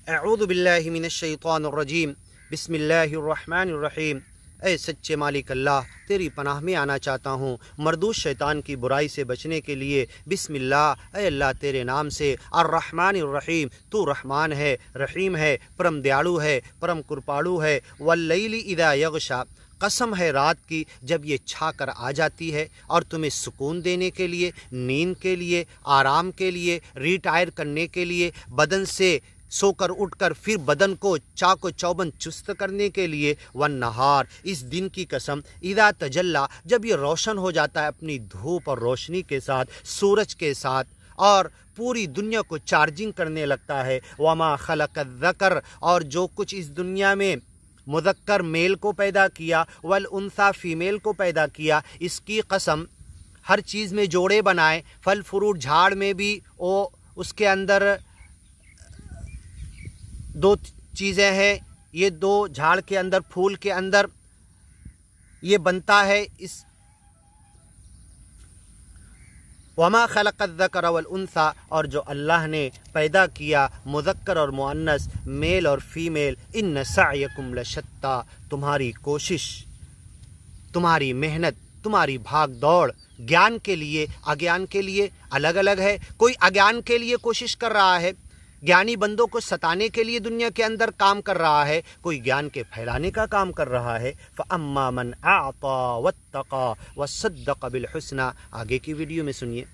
अऊज़ु बिल्लाहि मिनश्शैतानिर्रजीम बिस्मिल्लाहिर्रहमानिर्रहीम। ए सच्चे मालिक अल्लाह, तेरी पनाह में आना चाहता हूँ मरदूस शैतान की बुराई से बचने के लिए। बिस्मिल्लाह, ए अल्लाह तेरे नाम से। अर्रहमानिर्रहीम, तू रहमान है, रहीम है, परम दयालु है, परम कृपालु है। वल्लैलि इज़ा यग़शा, कसम है रात की जब ये छा कर आ जाती है और तुम्हें सुकून देने के लिए, नींद के लिए, आराम के लिए, रिटायर करने के लिए, बदन से सोकर उठकर फिर बदन को चाको चौबंद चुस्त करने के लिए। वन नहार, इस दिन की कसम, इदा तजल्ला, जब ये रोशन हो जाता है अपनी धूप और रोशनी के साथ, सूरज के साथ, और पूरी दुनिया को चार्जिंग करने लगता है। वमा खलक़ ज़कर, और जो कुछ इस दुनिया में मुज़क्कर मेल को पैदा किया, वल उन्सा फीमेल को पैदा किया, इसकी कसम, हर चीज़ में जोड़े बनाए। फल फ्रूट, झाड़ में भी वो उसके अंदर दो चीज़ें हैं, ये दो झाड़ के अंदर, फूल के अंदर ये बनता है। इस वमा खलक़ ज़कर वल उन्सा, और जो अल्लाह ने पैदा किया मुज़क्कर और मुअन्नस, मेल और फीमेल। इन्न सअयकुम लशत्ता, तुम्हारी कोशिश, तुम्हारी मेहनत, तुम्हारी भाग दौड़ ज्ञान के लिए, अज्ञान के लिए अलग अलग है। कोई अज्ञान के लिए कोशिश कर रहा है, ज्ञानी बंदों को सताने के लिए दुनिया के अंदर काम कर रहा है, कोई ज्ञान के फैलाने का काम कर रहा है। फ़अम्मा मन अअता वत्तक़ा वसद्दक़ बिल हुस्ना। आगे की वीडियो में सुनिए।